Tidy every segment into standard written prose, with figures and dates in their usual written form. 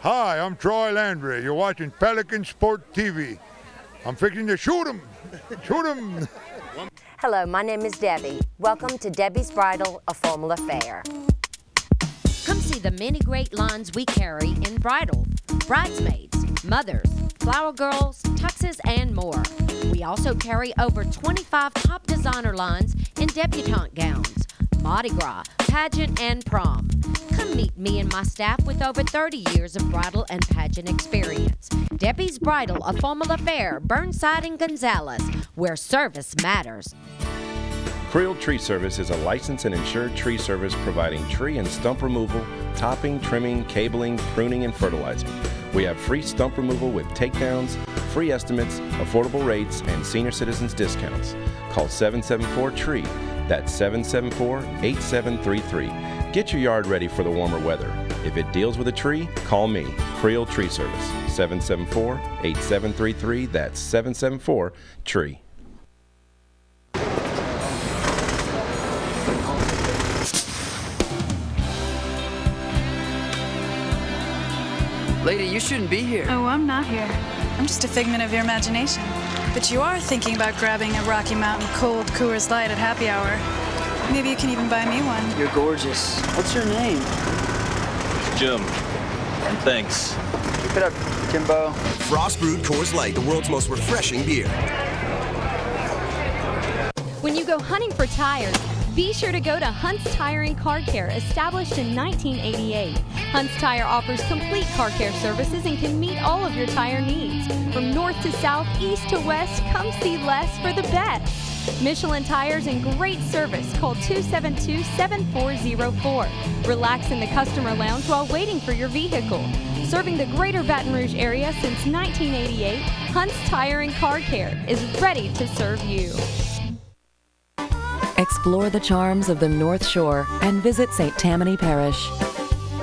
Hi, I'm Troy Landry. You're watching Pelican Sport TV. I'm fixing to shoot him. Shoot him. Hello, my name is Debbie. Welcome to Debbie's Bridal, a formal affair. Come see the many great lines we carry in bridal, bridesmaids, mothers, flower girls, tuxes, and more. We also carry over 25 top designer lines in debutante gowns, Mardi Gras, pageant, and prom. Come meet me and my staff with over 30 years of bridal and pageant experience. Debbie's Bridal, a formal affair, Burnside and Gonzales, where service matters. Creel Tree Service is a licensed and insured tree service providing tree and stump removal, topping, trimming, cabling, pruning, and fertilizing. We have free stump removal with takedowns, free estimates, affordable rates, and senior citizens discounts. Call 774-TREE. That's 774-8733. Get your yard ready for the warmer weather. If it deals with a tree, call me, Creel Tree Service, 774-8733. That's 774-TREE. Lady, you shouldn't be here. Oh, I'm not here. I'm just a figment of your imagination. But you are thinking about grabbing a Rocky Mountain cold Coors Light at happy hour. Maybe you can even buy me one. You're gorgeous. What's your name? Jim. And thanks. Keep it up, Jimbo. Frost brewed Coors Light, the world's most refreshing beer. When you go hunting for tires, be sure to go to Hunt's Tire and Car Care, established in 1988. Hunt's Tire offers complete car care services and can meet all of your tire needs. From north to south, east to west, come see Les for the best. Michelin Tires and great service. Call 272-7404. Relax in the customer lounge while waiting for your vehicle. Serving the greater Baton Rouge area since 1988, Hunt's Tire and Car Care is ready to serve you. Explore the charms of the North Shore and visit St. Tammany Parish.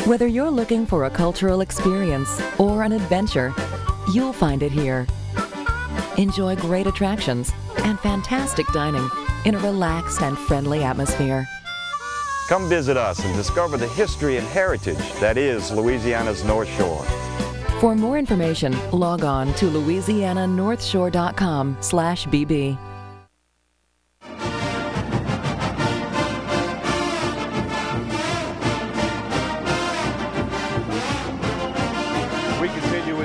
Whether you're looking for a cultural experience or an adventure, you'll find it here. Enjoy great attractions and fantastic dining in a relaxed and friendly atmosphere. Come visit us and discover the history and heritage that is Louisiana's North Shore. For more information, log on to louisiananorthshore.com/bb.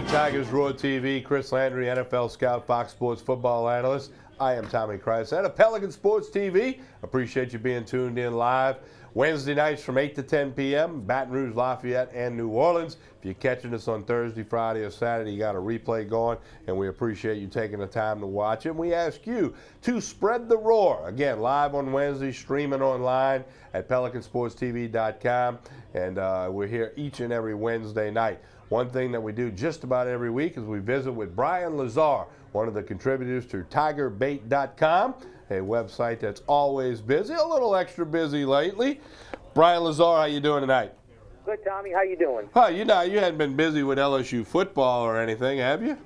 Tigers Roar TV, Chris Landry, NFL scout, Fox Sports football analyst. I am Tommy Kreis of Pelican Sports TV. Appreciate you being tuned in live. Wednesday nights from 8 to 10 p.m., Baton Rouge, Lafayette, and New Orleans. If you're catching us on Thursday, Friday, or Saturday, you got a replay going, and we appreciate you taking the time to watch it. And we ask you to spread the roar. Again, live on Wednesday, streaming online at pelicansportstv.com, and we're here each and every Wednesday night. One thing that we do just about every week is we visit with Brian Lazar, one of the contributors to TigerBait.com, a website that's always busy, a little extra busy lately. Brian Lazar, how you doing tonight? Good, Tommy. How you doing? Oh, you hadn't been busy with LSU football or anything, have you?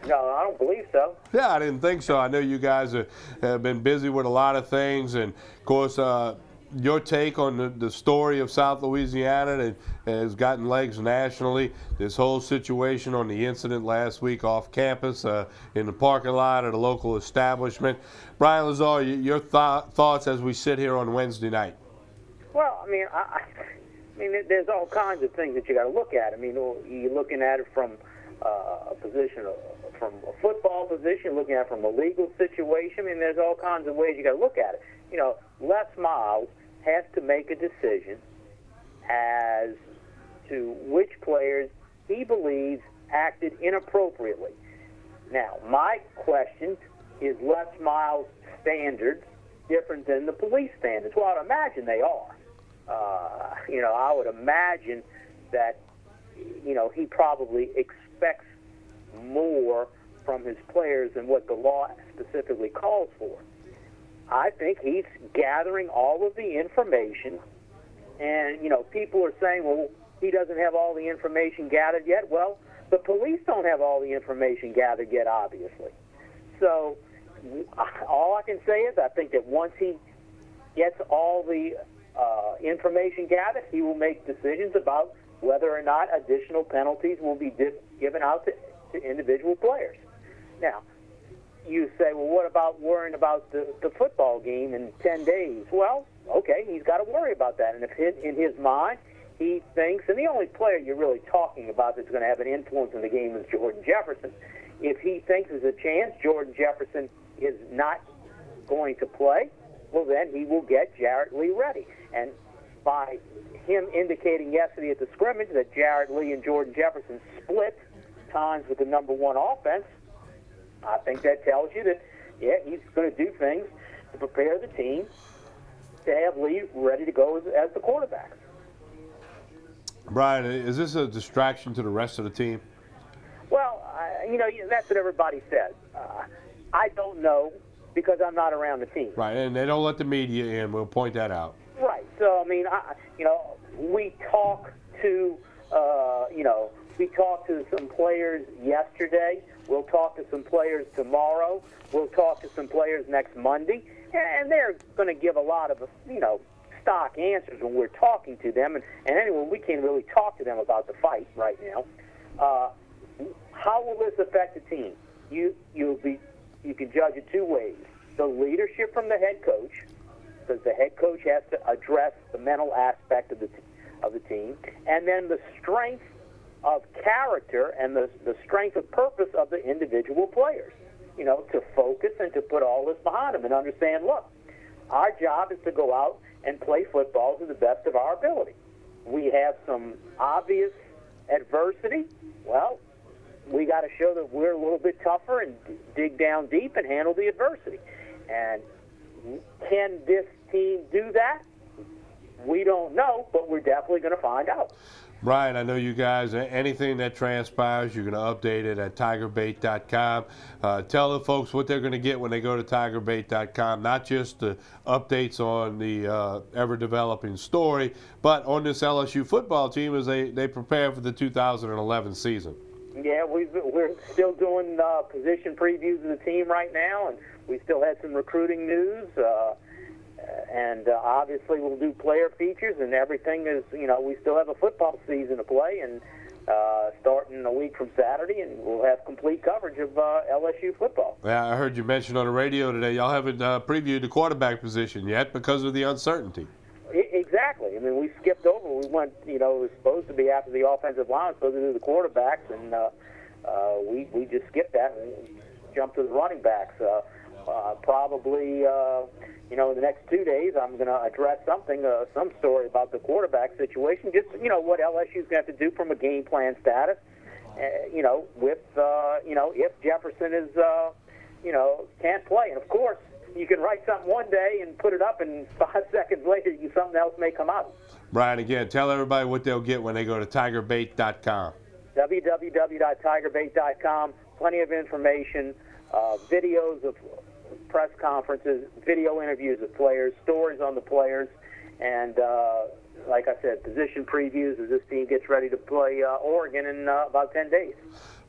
No, I don't believe so. Yeah, I didn't think so. I know you guys have been busy with a lot of things, and of course, your take on the story of South Louisiana that has gotten legs nationally, this whole situation on the incident last week off campus in the parking lot at a local establishment. Brian Lazar, your thoughts as we sit here on Wednesday night? Well, I mean, there's all kinds of things that you got to look at. I mean, you're looking at it from a position, from a football position, looking at it from a legal situation. I mean, there's all kinds of ways you got to look at it. You know, Les Miles has to make a decision as to which players he believes acted inappropriately. Now, my question is Les Miles' standards different than the police standards? Well, I'd imagine they are. I would imagine that, he probably expects more from his players than what the law specifically calls for. I think he's gathering all of the information, and, people are saying, well, he doesn't have all the information gathered yet. Well, the police don't have all the information gathered yet, obviously. So all I can say is I think that once he gets all the information gathered, he will make decisions about whether or not additional penalties will be given out to individual players. Now, you say, well, what about worrying about the football game in 10 days? Well, okay, he's got to worry about that. And if in his mind he thinks, and the only player you're really talking about that's going to have an influence in the game is Jordan Jefferson. If he thinks there's a chance Jordan Jefferson is not going to play, well, then he will get Jarrett Lee ready. And by him indicating yesterday at the scrimmage that Jarrett Lee and Jordan Jefferson split times with the number one offense, I think that tells you that, yeah, he's going to do things to prepare the team to have Lee ready to go as the quarterback. Brian, is this a distraction to the rest of the team? Well, that's what everybody says. I don't know because I'm not around the team. Right, and they don't let the media in. We'll point that out. Right. So, I mean, we talk to, we talked to some players yesterday. We'll talk to some players tomorrow. We'll talk to some players next Monday. And they're going to give a lot of, stock answers when we're talking to them. And anyway, we can't really talk to them about the fight right now. How will this affect the team? You can judge it two ways. The leadership from the head coach, because the head coach has to address the mental aspect of the team, and then the strength of character and the strength of purpose of the individual players, to focus and to put all this behind them and understand, look, our job is to go out and play football to the best of our ability. We have some obvious adversity. Well, we got to show that we're a little bit tougher and dig down deep and handle the adversity. And can this team do that? We don't know, but we're definitely going to find out. Brian, I know you guys, anything that transpires, you're going to update it at tigerbait.com. Tell the folks what they're going to get when they go to tigerbait.com, not just the updates on the ever-developing story, but on this LSU football team as they prepare for the 2011 season. Yeah, we're still doing position previews of the team right now, and we still had some recruiting news. And obviously we'll do player features, and everything is, we still have a football season to play, and starting a week from Saturday, and we'll have complete coverage of LSU football. Yeah, I heard you mention on the radio today y'all haven't previewed the quarterback position yet because of the uncertainty. Exactly. I mean, we skipped over. We went, it was supposed to be after the offensive line, supposed to do the quarterbacks, and we just skipped that and jumped to the running backs. Probably, in the next 2 days, I'm going to address some story about the quarterback situation, just, what LSU's going to have to do from a game plan status, if Jefferson is, can't play. And, of course, you can write something one day and put it up, and 5 seconds later, something else may come out. Brian, again, tell everybody what they'll get when they go to tigerbait.com. www.tigerbait.com. Plenty of information, videos of press conferences, video interviews with players, stories on the players, and like I said, position previews as this team gets ready to play Oregon in about 10 days.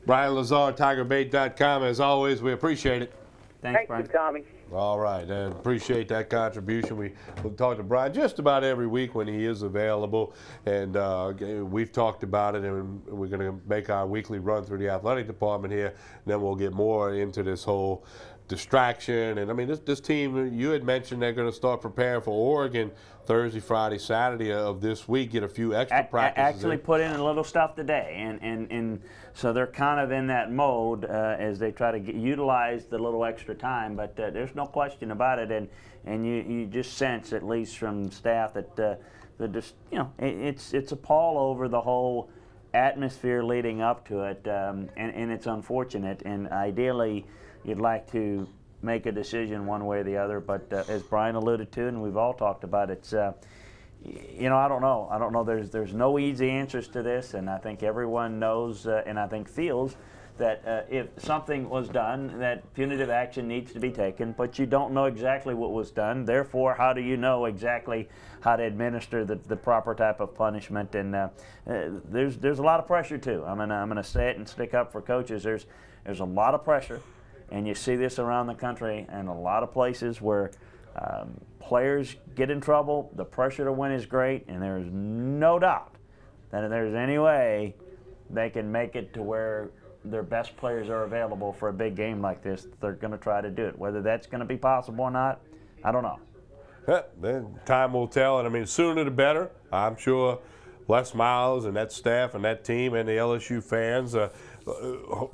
Brian Lazar, tigerbait.com. As always, we appreciate it. Thanks Brian. You, Tommy. All right, and appreciate that contribution. We'll talk to Brian just about every week when he is available, and we've talked about it, and we're going to make our weekly run through the athletic department here, and then we'll get more into this whole distraction. And I mean, this team, you had mentioned they're going to start preparing for Oregon Thursday, Friday, Saturday of this week, get a few extra practices. Actually put in a little stuff today, and so they're kind of in that mode as they try to utilize the little extra time, but there's no question about it, and you just sense, at least from staff, that just, it's a pall over the whole atmosphere leading up to it, and it's unfortunate, and ideally you'd like to make a decision one way or the other, but as Brian alluded to, and we've all talked about, it's I don't know. There's no easy answers to this, and I think everyone knows and I think feels that if something was done, that punitive action needs to be taken, but you don't know exactly what was done. Therefore, how do you know exactly how to administer the proper type of punishment? And there's a lot of pressure too. I'm gonna say it and stick up for coaches. There's a lot of pressure. And you see this around the country and a lot of places where players get in trouble. The pressure to win is great, and there is no doubt that if there's any way they can make it to where their best players are available for a big game like this, they're going to try to do it. Whether that's going to be possible or not, I don't know. Yeah, then time will tell, and I mean, sooner the better. I'm sure Les Miles and that staff and that team and the LSU fans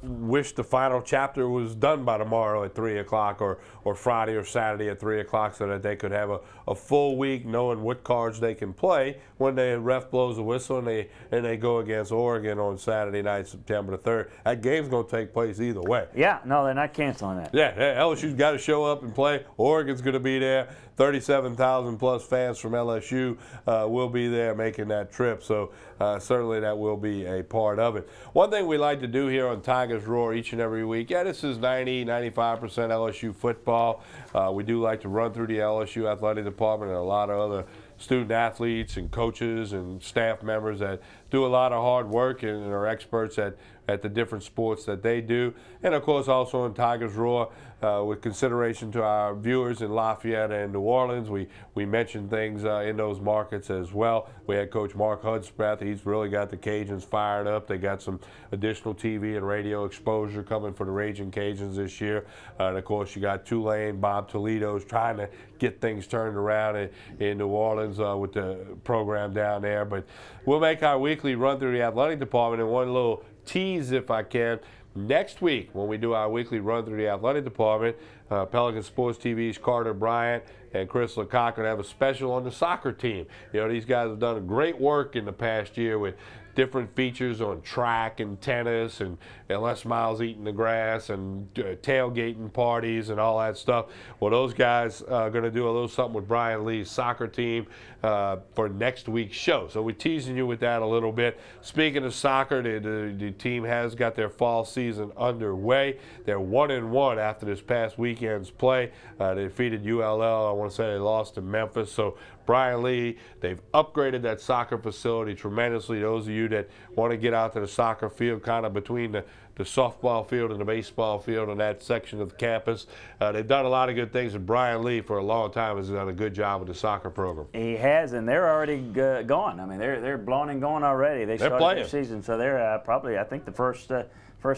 wish the final chapter was done by tomorrow at 3 o'clock or Friday or Saturday at 3 o'clock so that they could have a full week knowing what cards they can play when the ref blows a whistle and they go against Oregon on Saturday night, September the 3rd. That game's going to take place either way. Yeah, no, they're not canceling that. Yeah, LSU's got to show up and play. Oregon's going to be there. 37,000 plus fans from LSU will be there making that trip. So certainly that will be a part of it. One thing we like to do here on Tigers Roar each and every week, this is 90-95% LSU football. We do like to run through the LSU athletic department and a lot of other student athletes and coaches and staff members that do a lot of hard work and are experts at the different sports that they do. And of course also in Tigers Roar, with consideration to our viewers in Lafayette and New Orleans, we mentioned things in those markets as well. We had Coach Mark Hudspeth. He's really got the Cajuns fired up. They got some additional TV and radio exposure coming for the Raging Cajuns this year. And of course you got Tulane, Bob Toledo's trying to get things turned around in New Orleans with the program down there. But we'll make our weekly run through the athletic department, and one little tease, if I can. Next week, when we do our weekly run through the athletic department, Pelican Sports TV's Carter Bryant and Chris Lecoq have a special on the soccer team. You know, these guys have done great work in the past year with different features on track and tennis and Les Miles eating the grass and tailgating parties and all that stuff. Well, those guys are going to do a little something with Brian Lee's soccer team for next week's show. So we're teasing you with that a little bit. Speaking of soccer, the team has got their fall season underway. They're 1-1 after this past weekend's play. They defeated ULL. I want to say they lost to Memphis. So Brian Lee, they've upgraded that soccer facility tremendously. Those of you that want to get out to the soccer field, kind of between the softball field and the baseball field in that section of the campus, they've done a lot of good things, and Brian Lee for a long time has done a good job with the soccer program. He has, and they're already going. I mean, they're blowing and going already. They're started playing their season, so they're probably, I think, the first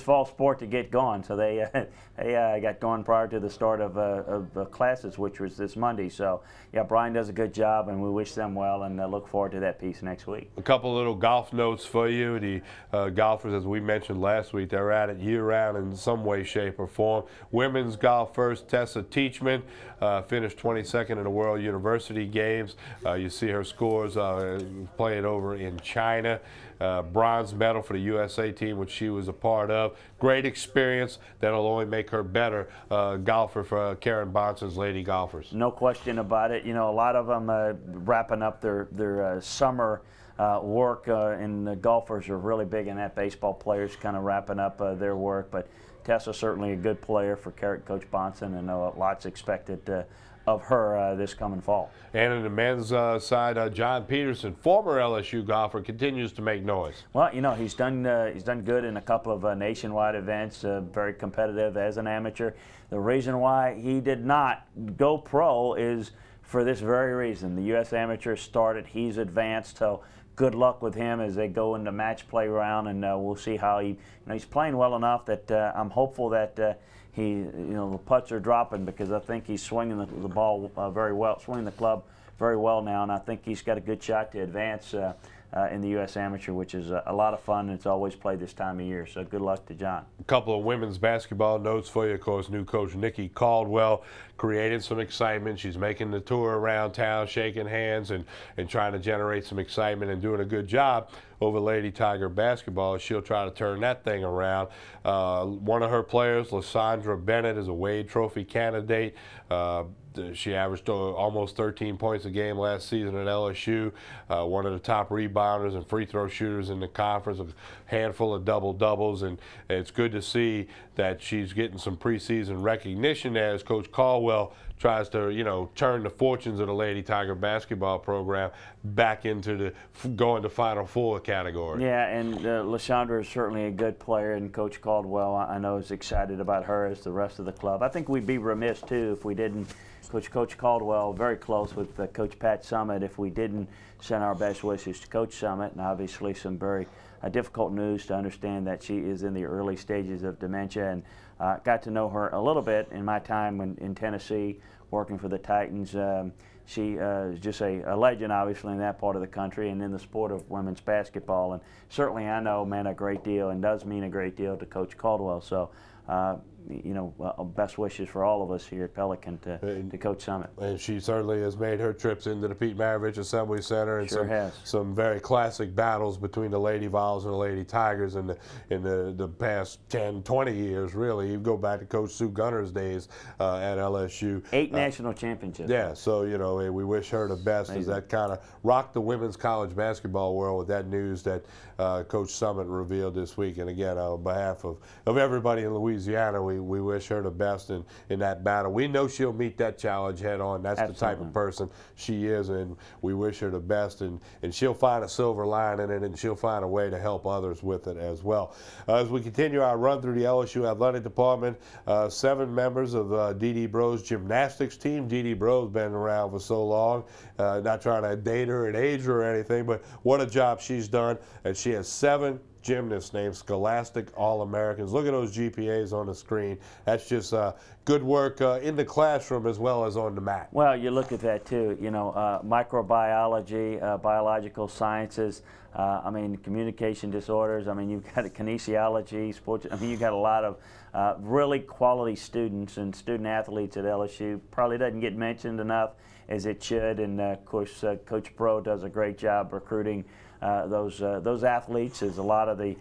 fall sport to get going. So they got going prior to the start of classes, which was this Monday. So yeah, Brian does a good job, and we wish them well, and look forward to that piece next week. A couple little golf notes for you. The golfers, as we mentioned last week, they're at it year-round in some way, shape, or form. Women's golf first, Tessa Teachman finished 22nd in the World University Games. You see her scores playing over in China. Bronze medal for the USA team, which she was a part of. Great experience that'll only make her better golfer for Karen Bonson's Lady Golfers. No question about it. You know, a lot of them wrapping up their summer work, and the golfers are really big in that. Baseball players kind of wrapping up their work, but Tessa's certainly a good player for Coach Bonson, and lots expected of her this coming fall. And in the men's side, John Peterson, former LSU golfer, continues to make noise. Well, you know, he's done good in a couple of nationwide events, very competitive as an amateur. The reason why he did not go pro is for this very reason. The U.S. Amateur started, he's advanced, so good luck with him as they go into match play round, and we'll see how he's playing well enough that I'm hopeful that the putts are dropping, because I think he's swinging the ball very well, swinging the club very well now, and I think he's got a good shot to advance in the U.S. Amateur, which is a lot of fun, and it's always played this time of year. So good luck to John. A couple of women's basketball notes for you. Of course, new coach Nikki Caldwell created some excitement. She's making the tour around town, shaking hands and trying to generate some excitement and doing a good job over Lady Tiger basketball. She'll try to turn that thing around. One of her players, Lysandra Bennett, is a Wade Trophy candidate. She averaged almost 13 points a game last season at LSU. One of the top rebounders and free throw shooters in the conference, a handful of double-doubles, and it's good to see that she's getting some preseason recognition as Coach Caldwell tries to, you know, turn the fortunes of the Lady Tiger basketball program back into the going to Final Four category. Yeah, and LaShondra is certainly a good player, and Coach Caldwell, I know, is excited about her as the rest of the club. I think we'd be remiss, too, if we didn't, Coach Caldwell, very close with Coach Pat Summitt, if we didn't send our best wishes to Coach Summitt, and obviously some very difficult news to understand that she is in the early stages of dementia, and got to know her a little bit in my time in Tennessee working for the Titans. She is just a legend, obviously, in that part of the country and in the sport of women's basketball. And certainly I know meant a great deal and does mean a great deal to Coach Caldwell. So, you know, best wishes for all of us here at Pelican to Coach Summitt. And she certainly has made her trips into the Pete Maravich Assembly Center, and some very classic battles between the Lady Vols and the Lady Tigers in the past 10, 20 years, really. You go back to Coach Sue Gunner's days at LSU. 8 national championships. Yeah, so, you know, we wish her the best. As that kind of rocked the women's college basketball world with that news that Coach Summitt revealed this week. And again, on behalf of everybody in Louisiana, we wish her the best in that battle. We know she'll meet that challenge head on. That's the type of person she is, and we wish her the best. And she'll find a silver lining in it, and she'll find a way to help others with it as well. As we continue our run through the LSU Athletic Department, 7 members of Dee Bro's gymnastics team. Dee Bro's been around for so long, not trying to date her and age her or anything, but what a job she's done. And she has 7 gymnasts named Scholastic All-Americans. Look at those GPAs on the screen. That's just good work in the classroom as well as on the mat. Well, you look at that too, you know, microbiology, biological sciences, I mean, communication disorders, I mean, you've got kinesiology, sports, I mean, you've got a lot of really quality students and student athletes at LSU. Probably doesn't get mentioned enough as it should, and of course, Coach Bro does a great job recruiting those athletes, as a lot of the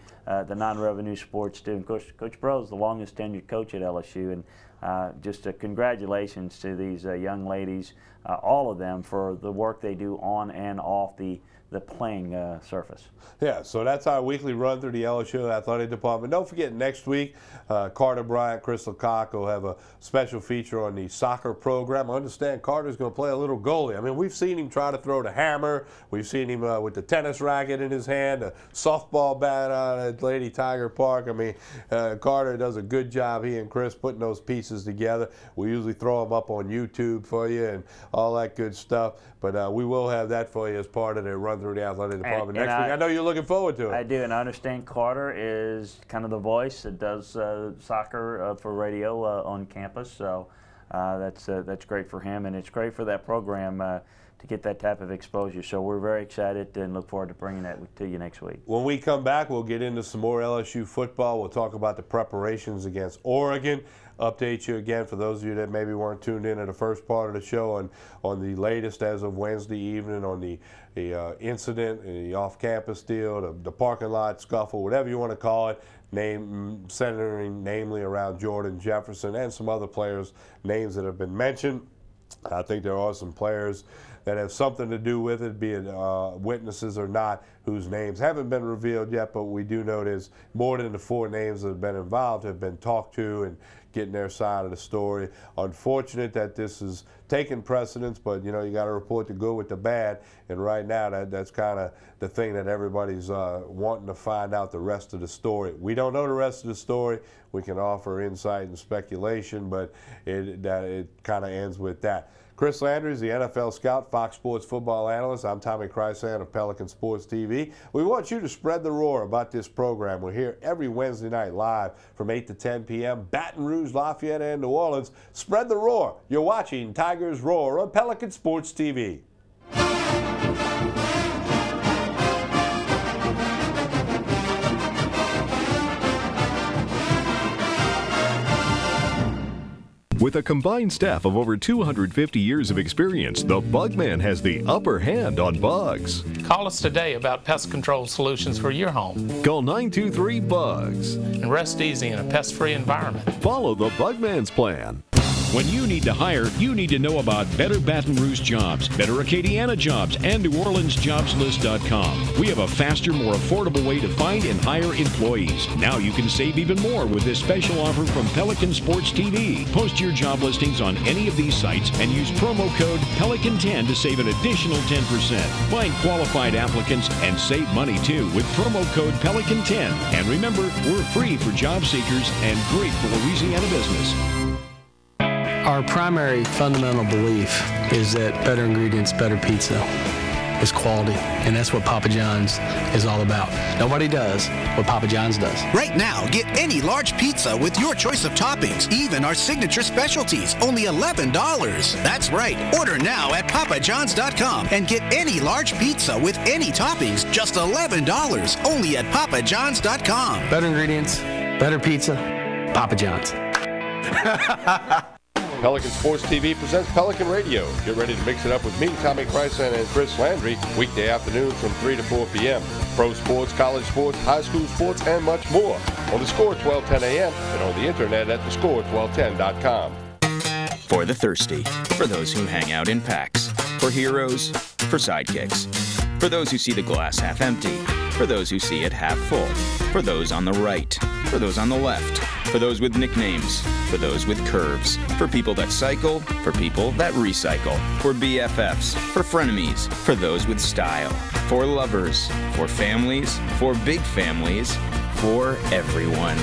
non-revenue sports do. And Coach Bro is the longest tenured coach at LSU, and just congratulations to these young ladies, all of them, for the work they do on and off the playing surface. Yeah, so that's our weekly run through the LSU Athletic Department. Don't forget, next week, Carter Bryant, Crystal Cock will have a special feature on the soccer program. I understand Carter's going to play a little goalie. I mean, we've seen him try to throw the hammer. We've seen him with the tennis racket in his hand, a softball bat out at Lady Tiger Park. I mean, Carter does a good job, he and Chris, putting those pieces together. We usually throw them up on YouTube for you and all that good stuff. But we will have that for you as part of the run through the athletic department next week. I know you're looking forward to it. I do, and I understand Carter is kind of the voice that does soccer for radio on campus. So that's great for him, and it's great for that program to get that type of exposure. So we're very excited and look forward to bringing that to you next week. When we come back, we'll get into some more LSU football. We'll talk about the preparations against Oregon. Update you again for those of you that maybe weren't tuned in at the first part of the show on the latest as of Wednesday evening on the incident, the off-campus deal, the parking lot scuffle, whatever you want to call it, centering namely around Jordan Jefferson and some other players' names that have been mentioned. I think there are some players that have something to do with it, be it witnesses or not, whose names haven't been revealed yet, but we do know there's more than the 4 names that have been involved have been talked to and getting their side of the story. Unfortunate that this is taking precedence, but you know, you got to report the good with the bad, and right now that's kind of the thing that everybody's wanting to find out the rest of the story. We don't know the rest of the story. We can offer insight and speculation, but it kind of ends with that. Chris Landry is the NFL scout, Fox Sports football analyst. I'm Tommy Krysan of Pelican Sports TV. We want you to spread the roar about this program. We're here every Wednesday night live from 8 to 10 p.m. Baton Rouge, Lafayette, and New Orleans. Spread the roar. You're watching Tigers Roar on Pelican Sports TV. With a combined staff of over 250 years of experience, the Bugman has the upper hand on bugs. Call us today about pest control solutions for your home. Call 923-BUGS. And rest easy in a pest-free environment. Follow the Bugman's plan. When you need to hire, you need to know about Better Baton Rouge Jobs, Better Acadiana Jobs, and NewOrleansJobsList.com. We have a faster, more affordable way to find and hire employees. Now you can save even more with this special offer from Pelican Sports TV. Post your job listings on any of these sites and use promo code Pelican10 to save an additional 10%. Find qualified applicants and save money too with promo code Pelican10. And remember, we're free for job seekers and great for Louisiana business. Our primary fundamental belief is that better ingredients, better pizza is quality, and that's what Papa John's is all about. Nobody does what Papa John's does. Right now, get any large pizza with your choice of toppings, even our signature specialties, only $11. That's right. Order now at papajohns.com and get any large pizza with any toppings, just $11, only at papajohns.com. Better ingredients, better pizza, Papa John's. Pelican Sports TV presents Pelican Radio. Get ready to mix it up with me, Tommy Krysan, and Chris Landry, weekday afternoons from 3 to 4 p.m. Pro sports, college sports, high school sports, and much more. On the Score 1210 a.m. and on the internet at thescore1210.com. For the thirsty, for those who hang out in packs, for heroes, for sidekicks, for those who see the glass half empty, for those who see it half full, for those on the right, for those on the left, for those with nicknames, for those with curves, for people that cycle, for people that recycle, for BFFs, for frenemies, for those with style, for lovers, for families, for big families, for everyone.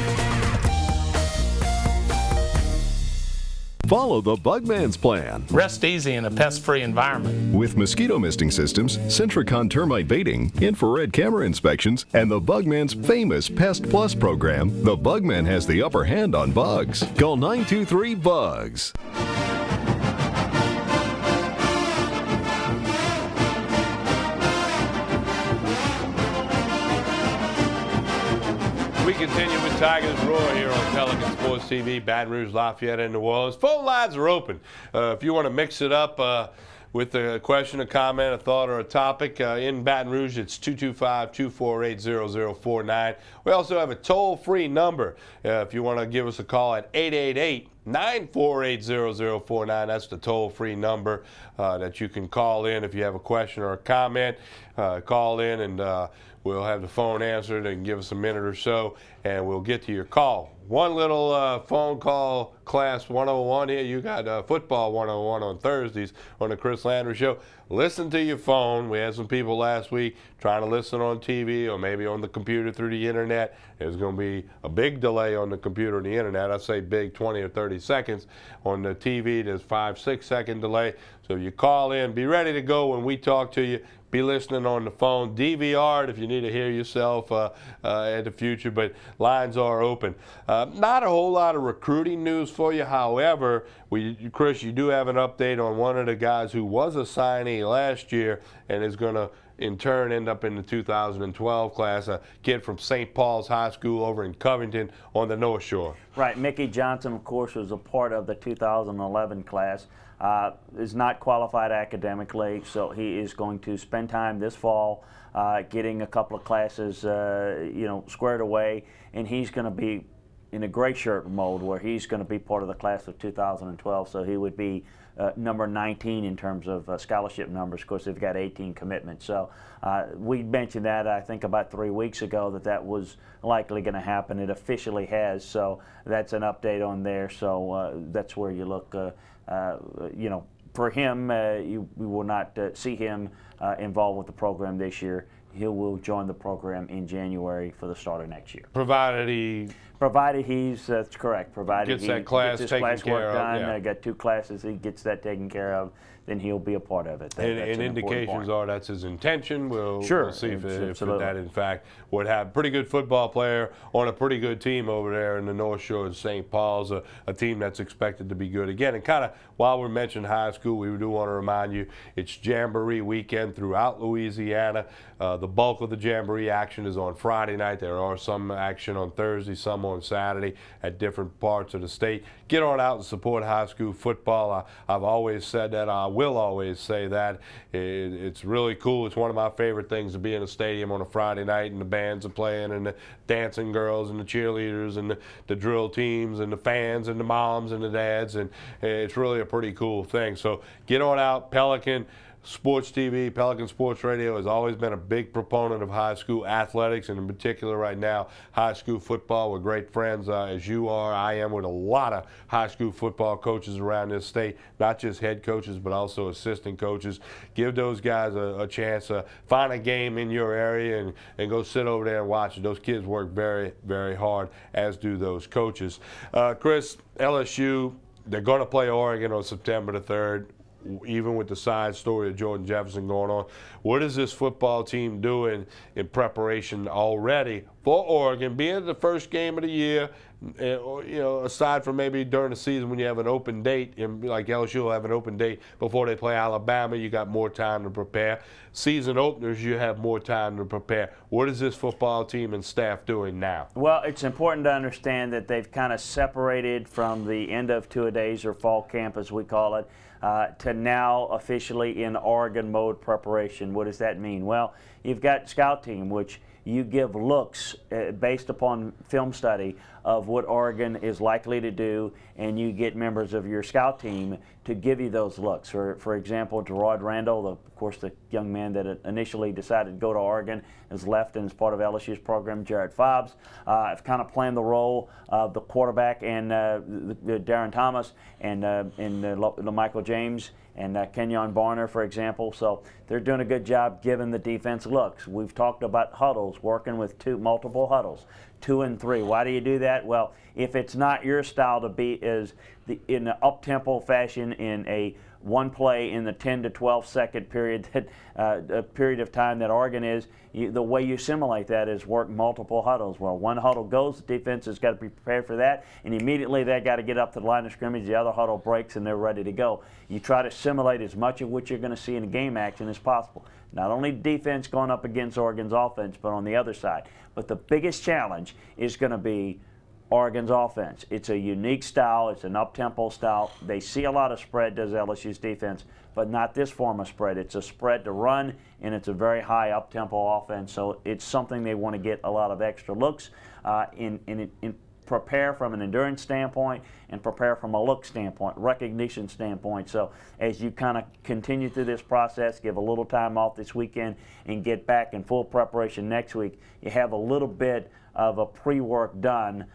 Follow the Bugman's plan. Rest easy in a pest-free environment. With mosquito misting systems, Centricon termite baiting, infrared camera inspections, and the Bugman's famous Pest Plus program, the Bugman has the upper hand on bugs. Call 923-BUGS. We continue with Tigers Roar here on Pelican Sports TV, Baton Rouge, Lafayette, and New Orleans. Phone lines are open. If you want to mix it up with a question, a comment, a thought, or a topic, in Baton Rouge, it's 225-248-0049. We also have a toll-free number if you want to give us a call at 888-948-0049. That's the toll-free number that you can call in if you have a question or a comment. Call in and we'll have the phone answered and give us a minute or so, and we'll get to your call. One little phone call class 101 here. You got football 101 on Thursdays on the Chris Landry Show. Listen to your phone. We had some people last week trying to listen on TV or maybe on the computer through the internet. There's going to be a big delay on the computer and the internet. I say big, 20 or 30 seconds. On the TV, there's 5-6 second delay. So you call in, be ready to go when we talk to you. Be listening on the phone, DVR if you need to hear yourself in the future, but lines are open. Not a whole lot of recruiting news for you. However, Chris, you do have an update on one of the guys who was a signee last year and is going to, in turn, end up in the 2012 class, a kid from St. Paul's High School over in Covington on the North Shore. Right. Mickey Johnson, of course, was a part of the 2011 class. Is not qualified academically, so he is going to spend time this fall getting a couple of classes, squared away, and he's going to be in a gray shirt mode where he's going to be part of the class of 2012. So he would be number 19 in terms of scholarship numbers. Of course, they've got 18 commitments. So we mentioned that, I think, about 3 weeks ago that was likely going to happen. It officially has. So that's an update on there. So that's where you look. For him, we will not see him involved with the program this year. He will join the program in January for the start of next year. Provided he's, that's correct. Provided gets that class gets his taken care classwork done, of. Yeah. Got 2 classes, he gets that taken care of, then he'll be a part of it. And indications are that's his intention. We'll see if that, in fact, would happen. Pretty good football player on a pretty good team over there in the North Shore of St. Paul's, a team that's expected to be good again. And kind of while we mentioned high school, we do want to remind you it's Jamboree weekend throughout Louisiana. The bulk of the Jamboree action is on Friday night. There are some action on Thursday, some on Saturday at different parts of the state. Get on out and support high school football. I've always said that I will always say that. It's really cool. It's one of my favorite things to be in a stadium on a Friday night and the bands are playing and the dancing girls and the cheerleaders and the drill teams and the fans and the moms and the dads, and it's really a pretty cool thing. So get on out. Pelican Sports TV, Pelican Sports Radio has always been a big proponent of high school athletics, and in particular right now, high school football. We're great friends, as you are, I am, with a lot of high school football coaches around this state, not just head coaches, but also assistant coaches. Give those guys a chance to find a game in your area and go sit over there and watch it. Those kids work very, very hard, as do those coaches. Chris, LSU, they're going to play Oregon on September the 3rd. Even with the side story of Jordan Jefferson going on. What is this football team doing in preparation already for Oregon, being the first game of the year, you know, aside from maybe during the season when you have an open date, and like LSU will have an open date before they play Alabama, you got more time to prepare. Season openers, you have more time to prepare. What is this football team and staff doing now? Well, it's important to understand that they've kind of separated from the end of two-a-days or fall camp, as we call it, to now officially in Oregon mode preparation. What does that mean? Well, you've got scout team, which you give looks based upon film study of what Oregon is likely to do, and you get members of your scout team to give you those looks. For example, Gerard Randall, of course the young man that initially decided to go to Oregon, has left and is part of LSU's program. Jared Fobbs have kind of playing the role of the quarterback, and Darren Thomas and Michael James and Kenyon Barner, for example. So they're doing a good job giving the defense looks. We've talked about huddles, working with multiple huddles, 2 and 3. Why do you do that? Well, if it's not your style to be in an up-tempo fashion in a one play in the 10 to 12 second period, a period of time that Oregon is, the way you simulate that is work multiple huddles. Well, one huddle goes, the defense has got to be prepared for that, and immediately they got to get up to the line of scrimmage, the other huddle breaks, and they're ready to go. You try to simulate as much of what you're going to see in game action as possible. Not only defense going up against Oregon's offense, but on the other side. But the biggest challenge is going to be Oregon's offense. It's a unique style. It's an up-tempo style. They see a lot of spread, does LSU's defense, but not this form of spread. It's a spread to run, and it's a very high up-tempo offense. So it's something they want to get a lot of extra looks in prepare from an endurance standpoint and prepare from a look standpoint, recognition standpoint. So as you kind of continue through this process, give a little time off this weekend and get back in full preparation next week, you have a little bit of a pre-work done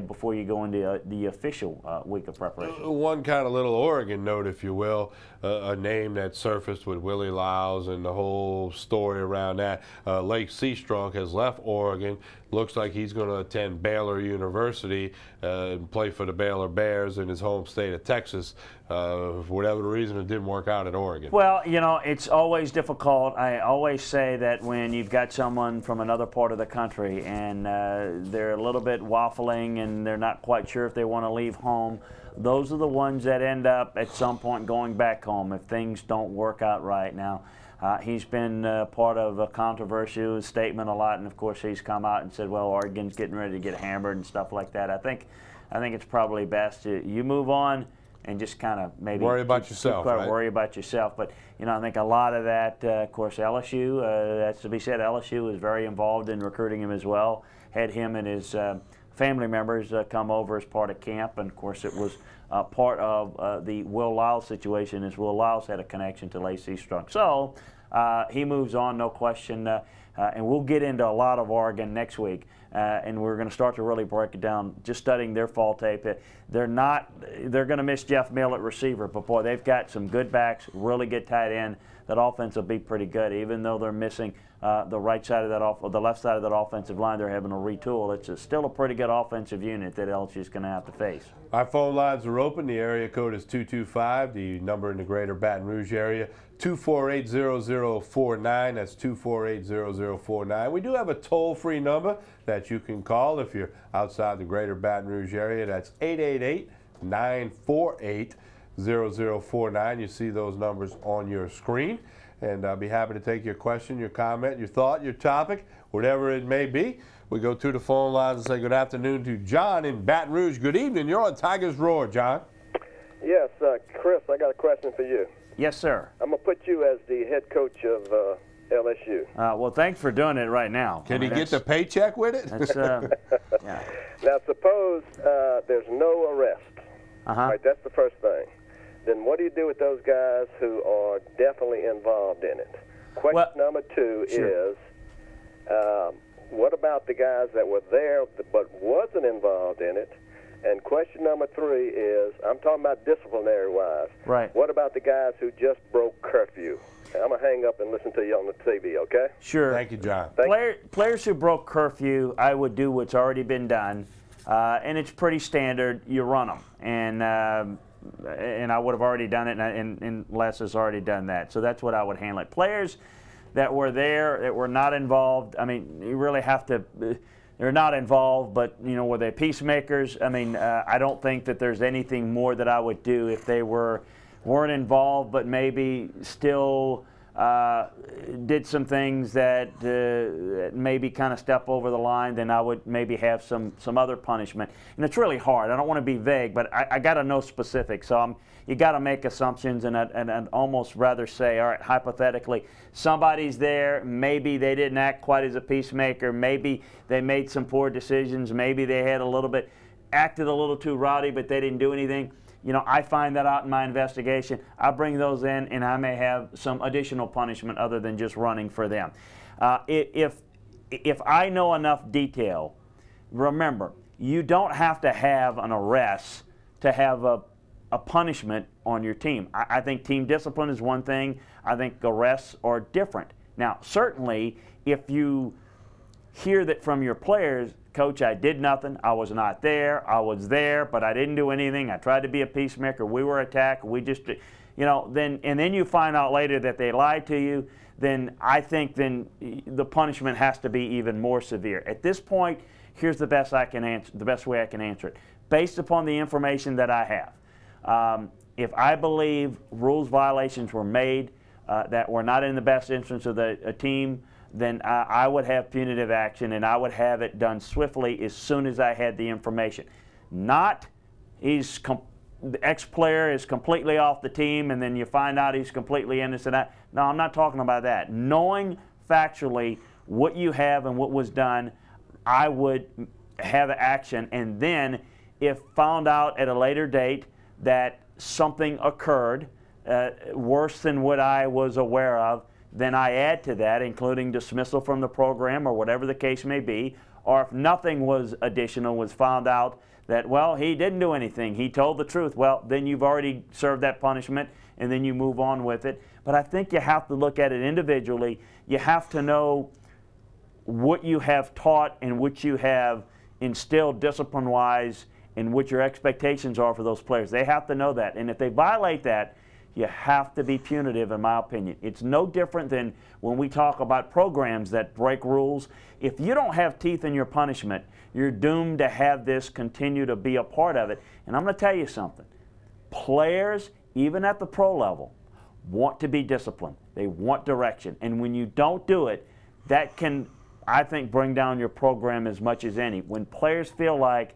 before you go into the official week of preparation. One kind of little Oregon note, if you will, a name that surfaced with Willie Lyles and the whole story around that. Lake Seastrunk has left Oregon. Looks like he's going to attend Baylor University and play for the Baylor Bears in his home state of Texas. For whatever reason, it didn't work out at Oregon. Well, you know, it's always difficult. I always say that when you've got someone from another part of the country and they're a little bit waffling and they're not quite sure if they want to leave home, those are the ones that end up at some point going back home if things don't work out right. Now, he's been part of a controversial statement a lot, and of course he's come out and said, well, Oregon's getting ready to get hammered and stuff like that. I think it's probably best you move on and just kind of maybe worry about yourself, right? Worry about yourself. But, you know, I think a lot of that, of course, LSU, that's to be said, LSU is very involved in recruiting him as well. Had him and his family members come over as part of camp, and of course it was part of the Will Lyles situation, as Will Lyles had a connection to Lake Seastrunk. So he moves on, no question, and we'll get into a lot of Oregon next week. And we're going to start to really break it down, just studying their fall tape. They're going to miss Jeff Mill at receiver, but boy, they've got some good backs, really good tight end. That offense will be pretty good, even though they're missing the right side of that the left side of that offensive line. They're having to retool. It's still a pretty good offensive unit that LSU is going to have to face. Our phone lines are open. The area code is 225. The number in the greater Baton Rouge area, 248-0049. That's 248-0049. We do have a toll-free number that you can call if you're outside the greater Baton Rouge area. That's 888-948-0049. You see those numbers on your screen. And I'll be happy to take your question, your comment, your thought, your topic, whatever it may be. We go to the phone lines and say good afternoon to John in Baton Rouge. Good evening. You're on Tigers Roar, John. Yes, Chris, I got a question for you. Yes, sir. I'm going to put you as the head coach of LSU. Well, thanks for doing it right now. Can he get the paycheck with it? That's, yeah. Now, suppose there's no arrest. Right, that's the first thing. Then what do you do with those guys who are definitely involved in it? Question number 2 is, what about the guys that were there but wasn't involved in it? And question number 3 is, I'm talking about disciplinary-wise. Right. What about the guys who just broke curfew? I'm going to hang up and listen to you on the TV, okay? Sure. Thank you, John. Players who broke curfew, I would do what's already been done, and it's pretty standard. You run them, and I would have already done it, and Les has already done that. So that's what I would handle it. Players that were there, that were not involved, I mean, you really have to. They're not involved, but, you know, were they peacemakers? I mean, I don't think that there's anything more that I would do if they weren't involved, but maybe still did some things that maybe kind of step over the line. Then I would maybe have some other punishment. And it's really hard. I don't want to be vague, but I got to know specifics. So you got to make assumptions, and I'd almost rather say, all right, hypothetically, somebody's there. Maybe they didn't act quite as a peacemaker. Maybe they made some poor decisions. Maybe they had acted a little too rowdy, but they didn't do anything. You know, I find that out in my investigation. I bring those in, and I may have some additional punishment other than just running for them. If I know enough detail, remember, you don't have to have an arrest to have a punishment on your team. I think team discipline is one thing. I think arrests are different. Now, certainly, if you hear that from your players, Coach, I did nothing, I was not there, I was there, but I didn't do anything, I tried to be a peacemaker, we were attacked, we just, you know, then you find out later that they lied to you, then I think then the punishment has to be even more severe. At this point, here's the best way I can answer it. Based upon the information that I have, if I believe rules violations were made that were not in the best interest of the team, then I would have punitive action, and I would have it done swiftly as soon as I had the information. Not the ex-player is completely off the team, and then you find out he's completely innocent. No, I'm not talking about that. Knowing factually what you have and what was done, I would have action, and then if found out at a later date that something occurred worse than what I was aware of, then I add to that, including dismissal from the program or whatever the case may be, or if nothing was additional, was found out that, well, he didn't do anything, he told the truth, well, then you've already served that punishment, and then you move on with it. But I think you have to look at it individually. You have to know what you have taught and what you have instilled discipline-wise and what your expectations are for those players. They have to know that, and if they violate that, you have to be punitive, in my opinion. It's no different than when we talk about programs that break rules. If you don't have teeth in your punishment, you're doomed to have this continue to be a part of it. And I'm going to tell you something. Players, even at the pro level, want to be disciplined. They want direction. And when you don't do it, that can, I think, bring down your program as much as any. When players feel like,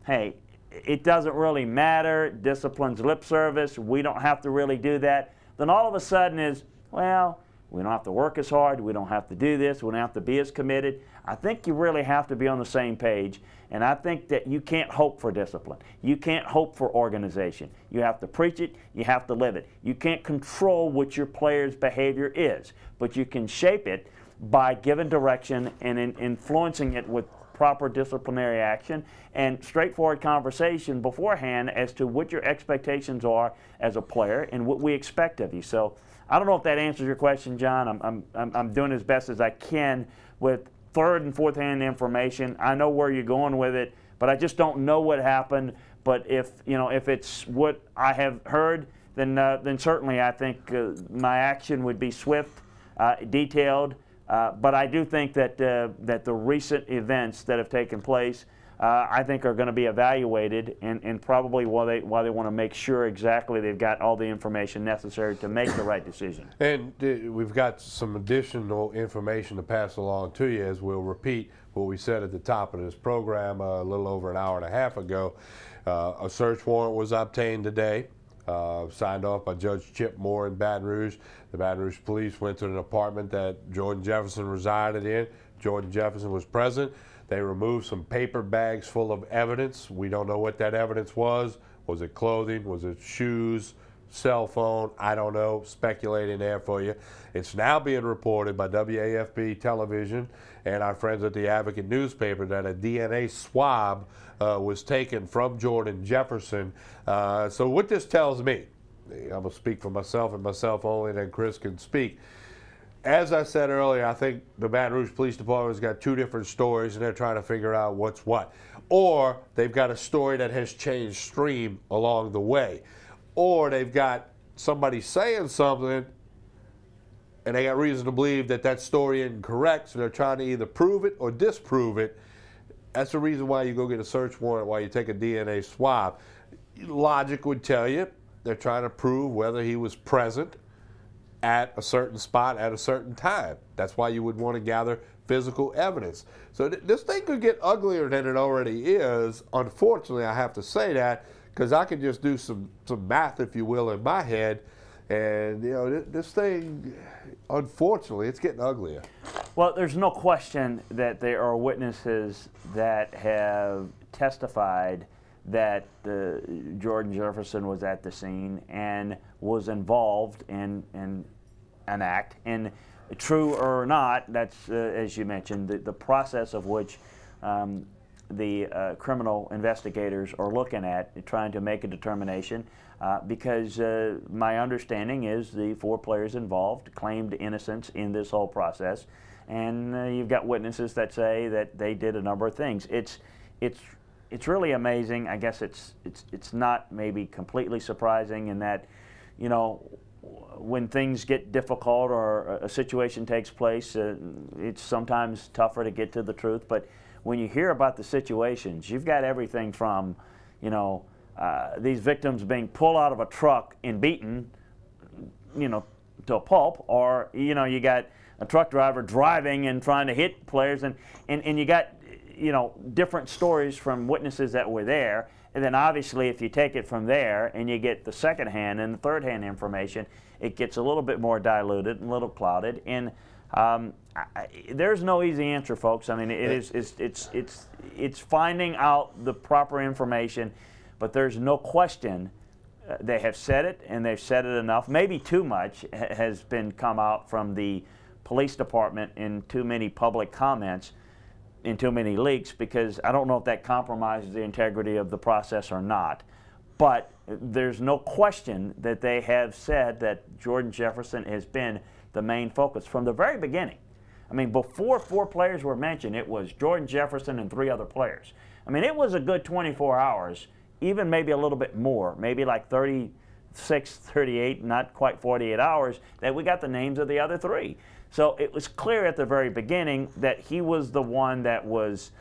hey, it doesn't really matter, discipline's lip service, we don't have to really do that, then all of a sudden is, well, we don't have to work as hard, we don't have to do this, we don't have to be as committed. I think you really have to be on the same page, and I think that you can't hope for discipline. You can't hope for organization. You have to preach it, you have to live it. You can't control what your players' behavior is, but you can shape it by giving direction and influencing it with proper disciplinary action and straightforward conversation beforehand as to what your expectations are as a player and what we expect of you. So I don't know if that answers your question, John. I'm doing as best as I can with third and fourth hand information. I know where you're going with it, but I just don't know what happened. But if it's what I have heard, then certainly I think my action would be swift, detailed. But I do think that that the recent events that have taken place, I think, are going to be evaluated, and probably why they want to make sure exactly they've got all the information necessary to make the right decision. And we've got some additional information to pass along to you, as we'll repeat what we said at the top of this program a little over an hour and a half ago. A search warrant was obtained today signed off by Judge Chip Moore in Baton Rouge. The Baton Rouge police went to an apartment that Jordan Jefferson resided in. Jordan Jefferson was present. They removed some paper bags full of evidence. We don't know what that evidence was. Was it clothing? Was it shoes? Cell phone? I don't know. Speculating there for you. It's now being reported by WAFB television and our friends at the Advocate newspaper that a DNA swab was taken from Jordan Jefferson. So what this tells me, I'm going to speak for myself and myself only, and then Chris can speak. As I said earlier, I think the Baton Rouge Police Department has got two different stories, and they're trying to figure out what's what. Or they've got a story that has changed stream along the way. Or they've got somebody saying something, and they got reason to believe that that story isn't correct, so they're trying to either prove it or disprove it. That's the reason why you go get a search warrant while you take a DNA swab. Logic would tell you they're trying to prove whether he was present at a certain spot at a certain time. That's why you would want to gather physical evidence. So this thing could get uglier than it already is. Unfortunately, I have to say that because I can just do some math, if you will, in my head. And, you know, this thing, unfortunately, it's getting uglier. Well, there's no question that there are witnesses that have testified that Jordan Jefferson was at the scene and was involved in an act. And true or not, that's, as you mentioned, the process of which the criminal investigators are looking at, trying to make a determination, because my understanding is the 4 players involved claimed innocence in this whole process, and you've got witnesses that say that they did a number of things. It's really amazing. I guess it's not maybe completely surprising in that, you know, when things get difficult or a situation takes place, it's sometimes tougher to get to the truth. But when you hear about the situations, you've got everything from, you know, these victims being pulled out of a truck and beaten, you know, to a pulp, or, you know, you got a truck driver driving and trying to hit players, and you got, you know, different stories from witnesses that were there. And then obviously if you take it from there and you get the second-hand and the third-hand information, it gets a little bit more diluted and a little clouded. And there's no easy answer, folks. I mean, it's finding out the proper information, but there's no question they have said it, and they've said it enough. Maybe too much has been come out from the police department in too many public comments, in too many leaks, because I don't know if that compromises the integrity of the process or not. But there's no question that they have said that Jordan Jefferson has been the main focus from the very beginning. I mean, before 4 players were mentioned, it was Jordan Jefferson and 3 other players. I mean, it was a good 24 hours, even maybe a little bit more, maybe like 36, 38, not quite 48 hours, that we got the names of the other 3. So it was clear at the very beginning that he was the one that was,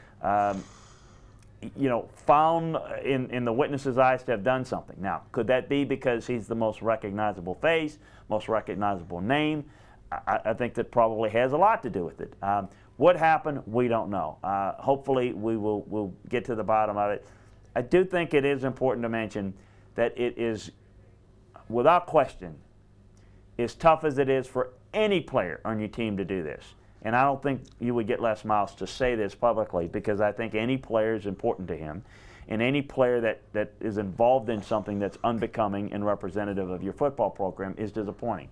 you know, found in the witnesses' eyes to have done something. Now, could that be because he's the most recognizable face, most recognizable name? I think that probably has a lot to do with it. What happened, we don't know. Hopefully, we'll get to the bottom of it. I do think it is important to mention that it is, without question, as tough as it is for any player on your team to do this. And I don't think you would get Les Miles to say this publicly, because I think any player is important to him, and any player that is involved in something that's unbecoming and representative of your football program is disappointing.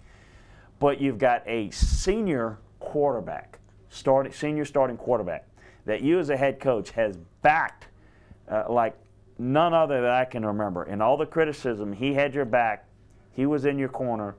But you've got a senior quarterback, senior starting quarterback, that you as a head coach has backed like none other that I can remember. In all the criticism, he had your back. He was in your corner.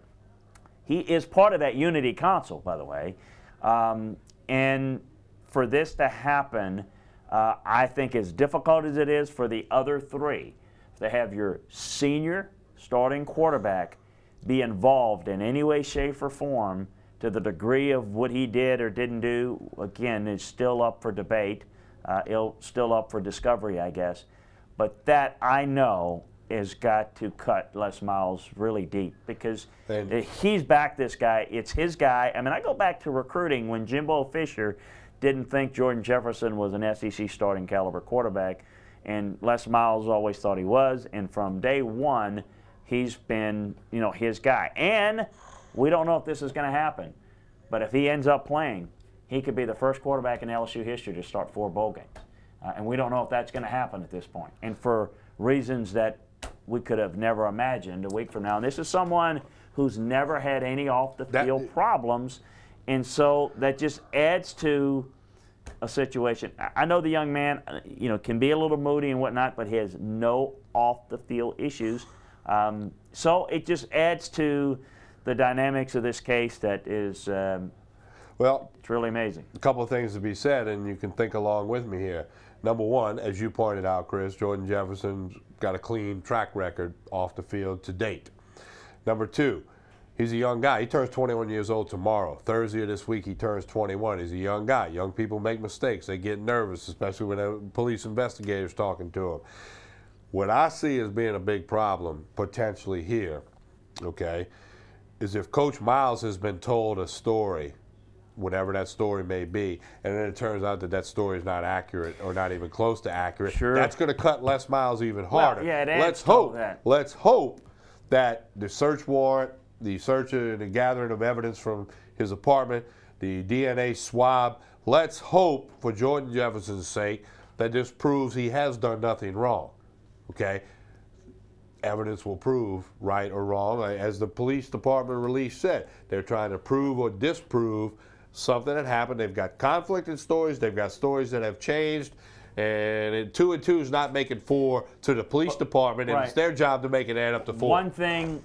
He is part of that unity council, by the way. And for this to happen, I think as difficult as it is for the other 3, to have your senior starting quarterback be involved in any way, shape, or form to the degree of what he did or didn't do, again, is still up for debate. Still up for discovery, I guess. But that, I know, has got to cut Les Miles really deep, because he's backed this guy. It's his guy. I mean, I go back to recruiting when Jimbo Fisher didn't think Jordan Jefferson was an SEC starting caliber quarterback, and Les Miles always thought he was. And from day one, he's been, you know, his guy. And we don't know if this is going to happen, but if he ends up playing, he could be the first quarterback in LSU history to start 4 bowl games. And we don't know if that's going to happen at this point. And for reasons that we could have never imagined a week from now. And this is someone who's never had any off-the-field problems, and so that just adds to a situation. I know the young man, you know, can be a little moody and whatnot, but he has no off-the-field issues. So it just adds to the dynamics of this case that is, well, it's really amazing. A couple of things to be said, and you can think along with me here. Number one, as you pointed out, Chris, Jordan Jefferson's got a clean track record off the field to date. Number two, he's a young guy. He turns 21 years old tomorrow. Thursday of this week, he turns 21. He's a young guy. Young people make mistakes. They get nervous, especially when the police investigators talking to him. What I see as being a big problem potentially here, okay, is if Coach Miles has been told a story, whatever that story may be, and then it turns out that that story is not accurate or not even close to accurate, that's going to cut Les Miles even harder. Well, yeah, it adds to that. Let's hope that the search warrant, the search and the gathering of evidence from his apartment, the DNA swab, let's hope for Jordan Jefferson's sake that this proves he has done nothing wrong, okay? Evidence will prove right or wrong. As the police department release said, they're trying to prove or disprove something that happened. They've got conflicting stories. They've got stories that have changed. And 2 and 2 is not making 4 to the police department, and it's their job to make it add up to 4. One thing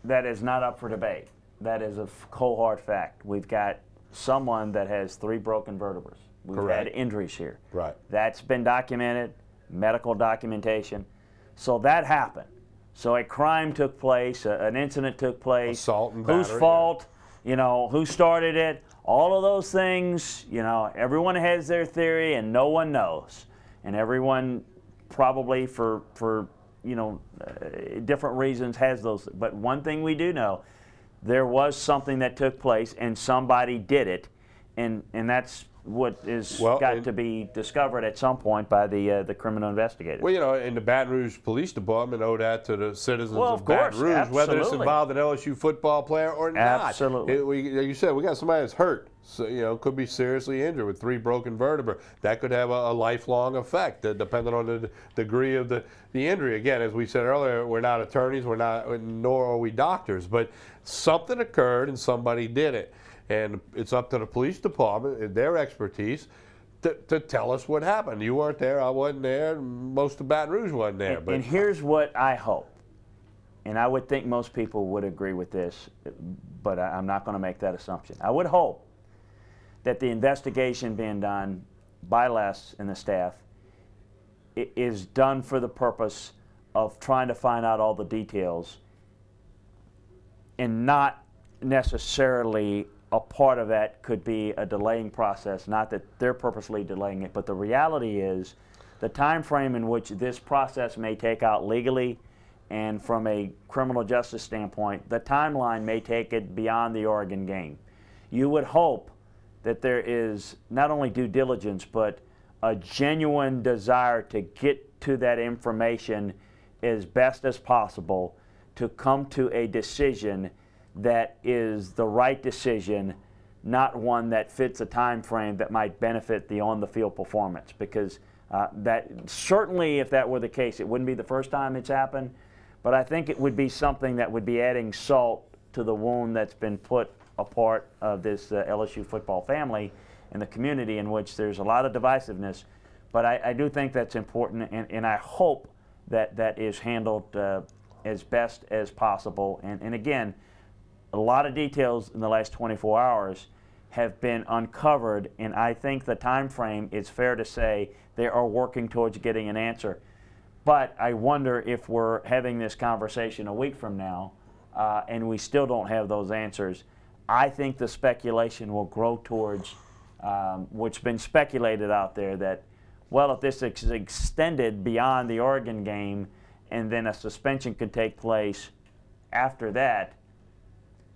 that is not up for debate, that is a cold hard fact. We've got someone that has 3 broken vertebrae. We've had injuries here. Right. That's been documented, medical documentation. So that happened. So a crime took place, an incident took place. Assault and battery. Whose fault? You know, who started it? All of those things, you know, everyone has their theory and no one knows. And everyone probably for you know, different reasons has those. But one thing we do know, there was something that took place and somebody did it. And that's what is got to be discovered at some point by the criminal investigators. Well, you know, and the Baton Rouge Police Department owe that to the citizens of Baton Rouge, absolutely. whether it's involved an LSU football player or not. Absolutely. You said we got somebody that's hurt, so, you know, could be seriously injured with 3 broken vertebrae. That could have a lifelong effect, depending on the degree of the injury. Again, as we said earlier, we're not attorneys, nor are we doctors, but something occurred and somebody did it. And it's up to the police department and their expertise to tell us what happened. You weren't there, I wasn't there, most of Baton Rouge wasn't there. And here's what I hope, and I would think most people would agree with this, but I'm not going to make that assumption. I would hope that the investigation being done by Les and the staff is done for the purpose of trying to find out all the details and not necessarily a part of that could be a delaying process, not that they're purposely delaying it, but the reality is the time frame in which this process may take out legally and from a criminal justice standpoint, the timeline may take it beyond the Oregon game. You would hope that there is not only due diligence, but a genuine desire to get to that information as best as possible to come to a decision that is the right decision, not one that fits a time frame that might benefit the on-the-field performance. Because that certainly, if that were the case, it wouldn't be the first time it's happened, but I think it would be something that would be adding salt to the wound that's been put a part of this LSU football family and the community, in which there's a lot of divisiveness. But I do think that's important, and I hope that that is handled as best as possible. And again, a lot of details in the last 24 hours have been uncovered, and I think the time frame, it's fair to say, they are working towards getting an answer. But I wonder if we're having this conversation a week from now and we still don't have those answers. I think the speculation will grow towards what's been speculated out there, that, well, if this is extended beyond the Oregon game and then a suspension could take place after that,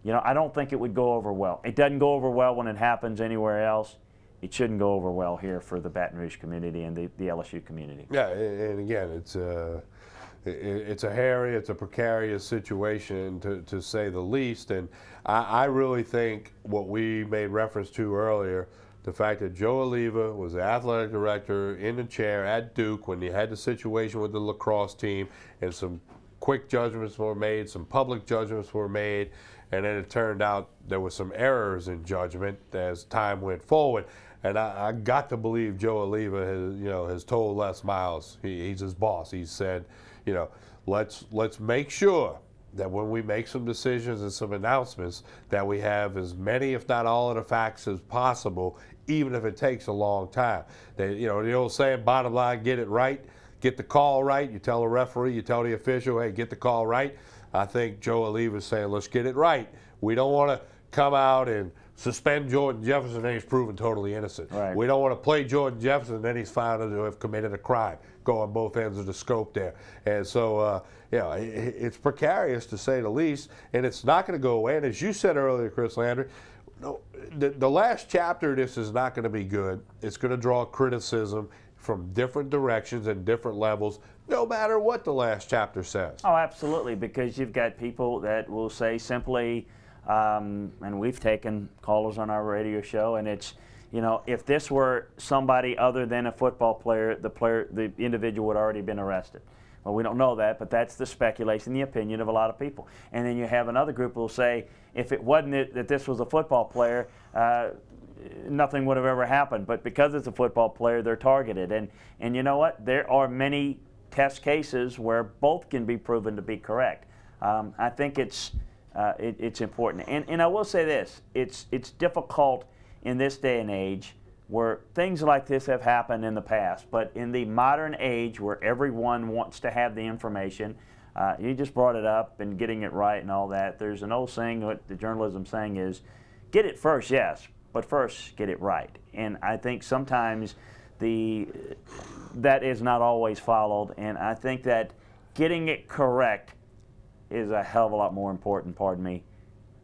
you know, I don't think it would go over well. It doesn't go over well when it happens anywhere else. It shouldn't go over well here for the Baton Rouge community and the LSU community. Yeah, and again, it's it's a hairy, it's a precarious situation to say the least. And I really think what we made reference to earlier, the fact that Joe Oliva was the athletic director in the chair at Duke when you had the situation with the lacrosse team, and some quick judgments were made, some public judgments were made, and then it turned out there were some errors in judgment as time went forward. And I got to believe Joe Oliva has told Les Miles, he's his boss. He said, let's make sure that when we make some decisions and some announcements that we have as many, if not all, of the facts as possible, even if it takes a long time. The old saying, bottom line, get it right, get the call right. You tell the referee, you tell the official, hey, get the call right. I think Joe Oliva is saying, let's get it right. We don't want to come out and suspend Jordan Jefferson and then he's proven totally innocent. Right. We don't want to play Jordan Jefferson and then he's found to have committed a crime. Go on both ends of the scope there. And so, it's precarious to say the least, and it's not going to go away. And as you said earlier, Chris Landry, the last chapter of this is not going to be good. It's going to draw criticism from different directions and different levels, no matter what the last chapter says. Oh, absolutely, because you've got people that will say simply, and we've taken callers on our radio show, and it's, if this were somebody other than a football player, the individual would already been arrested. Well, we don't know that, but that's the speculation, the opinion of a lot of people. And then you have another group who will say, if it wasn't that this was a football player, nothing would have ever happened. But because it's a football player, they're targeted. And you know what? There are many test cases where both can be proven to be correct. I think it's important. And I will say this, it's difficult in this day and age where things like this have happened in the past, but in the modern age where everyone wants to have the information, you just brought it up and getting it right and all that. There's an old saying, what the journalism saying is, get it first, yes, but first get it right. And I think sometimes that is not always followed, and I think that getting it correct is a hell of a lot more important, pardon me,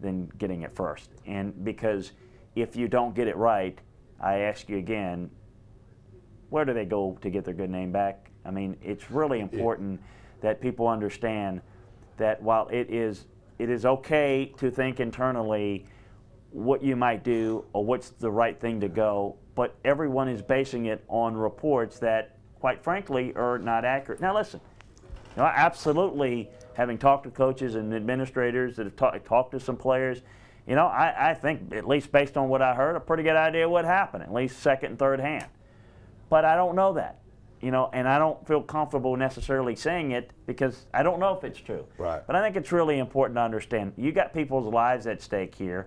than getting it first. And because if you don't get it right, I ask you again, where do they go to get their good name back? I mean, it's really important that people understand that while it is okay to think internally what you might do or what's the right thing to go, but everyone is basing it on reports that, quite frankly, are not accurate. Now listen, absolutely, having talked to coaches and administrators that have talked to some players, I think, at least based on what I heard, a pretty good idea what happened, at least second and third hand. But I don't know that, and I don't feel comfortable necessarily saying it because I don't know if it's true. Right. But I think it's really important to understand. You got people's lives at stake here,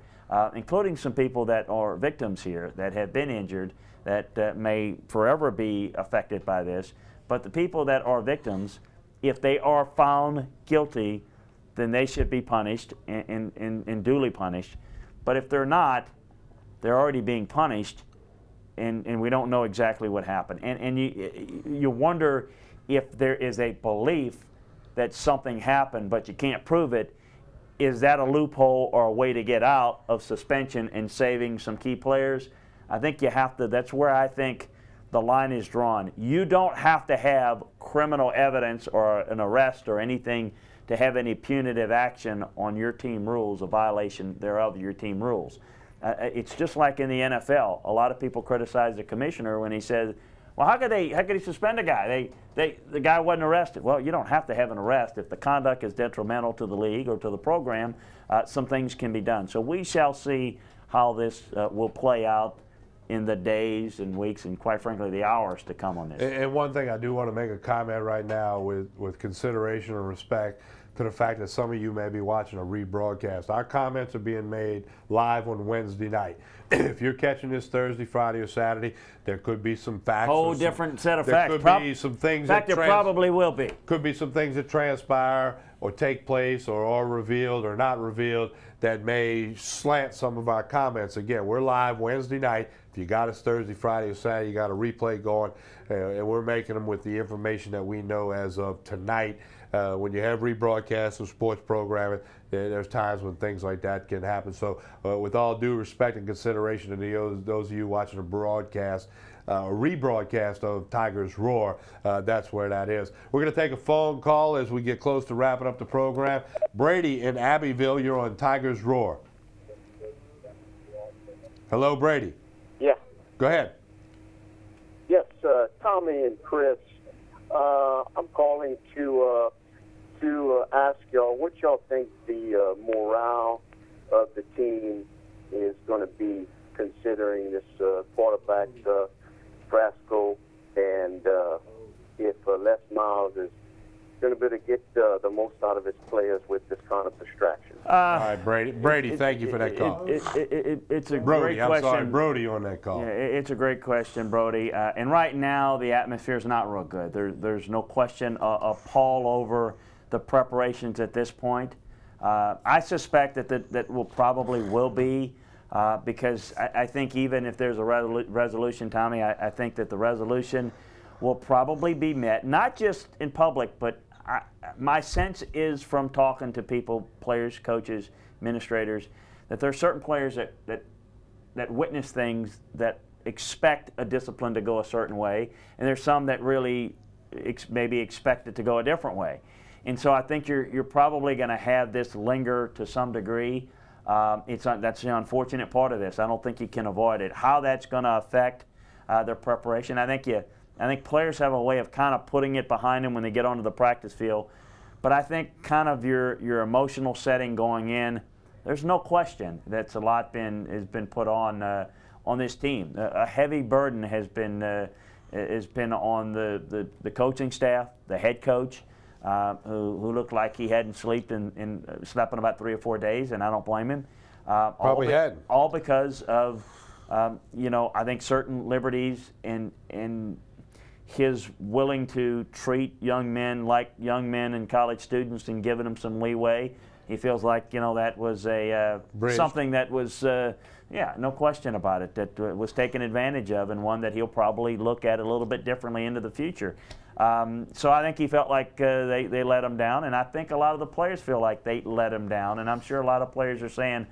including some people that are victims here that have been injured that may forever be affected by this. But the people that are victims, if they are found guilty, then they should be punished and duly punished. But if they're not, they're already being punished, and we don't know exactly what happened. And you wonder if there is a belief that something happened, but you can't prove it. Is that a loophole or a way to get out of suspension and saving some key players? I think you have to, that's where I think the line is drawn. You don't have to have criminal evidence or an arrest or anything to have any punitive action on your team rules, a violation thereof of your team rules. It's just like in the NFL. A lot of people criticize the commissioner when he says, well, how could he suspend a guy? The guy wasn't arrested. Well, you don't have to have an arrest. If the conduct is detrimental to the league or to the program, some things can be done. So we shall see how this will play out in the days and weeks and, quite frankly, the hours to come on this. And one thing I do want to make a comment right now with consideration and respect to the fact that some of you may be watching a rebroadcast. Our comments are being made live on Wednesday night. If you're catching this Thursday, Friday, or Saturday, there could be some facts. Whole different set of facts. There could be some things. In fact, there probably will be. Could be some things that transpire or take place or are revealed or not revealed that may slant some of our comments. Again, we're live Wednesday night. If you got us Thursday, Friday, or Saturday, you got a replay going, and we're making them with the information that we know as of tonight. when you have rebroadcasts of sports programming, there's times when things like that can happen. So with all due respect and consideration to those of you watching a broadcast, a rebroadcast of Tigers Roar, that's where that is. We're going to take a phone call as we get close to wrapping up the program. Brady in Abbeville, you're on Tigers Roar. Hello, Brady. Yeah. Go ahead. Yes, Tommy and Chris. I'm calling to ask y'all what y'all think the morale of the team is going to be, considering this quarterback Frasco, and if Les Miles is going to be able to get the most out of his players with this kind of distraction. All right, Brady. Brady, thank you for that call. It's a Brody, great question. I'm sorry, Brody on that call. Yeah, it's a great question, Brody. And right now, the atmosphere is not real good. There's no question a pall over the preparations at this point. I suspect that will be, because I think even if there's a resolution, Tommy, I think that the resolution will probably be met, not just in public, but my sense is from talking to people, players, coaches, administrators, that there are certain players that witness things that expect a discipline to go a certain way, and there's some that really maybe expect it to go a different way. And so I think you're probably going to have this linger to some degree. That's the unfortunate part of this. I don't think you can avoid it. How that's going to affect their preparation, I think players have a way of kind of putting it behind them when they get onto the practice field. But I think kind of your emotional setting going in, there's no question that's a lot has been put on this team. A heavy burden has been on the coaching staff, the head coach, who looked like he hadn't slept in about 3 or 4 days, and I don't blame him. Probably hadn't. All because of I think certain liberties and his willing to treat young men like young men and college students and giving them some leeway. He feels like that was something that was no question about it, that was taken advantage of, and one that he'll probably look at a little bit differently into the future. So I think he felt like they let him down, and I think a lot of the players feel like they let him down, and I'm sure a lot of players are saying,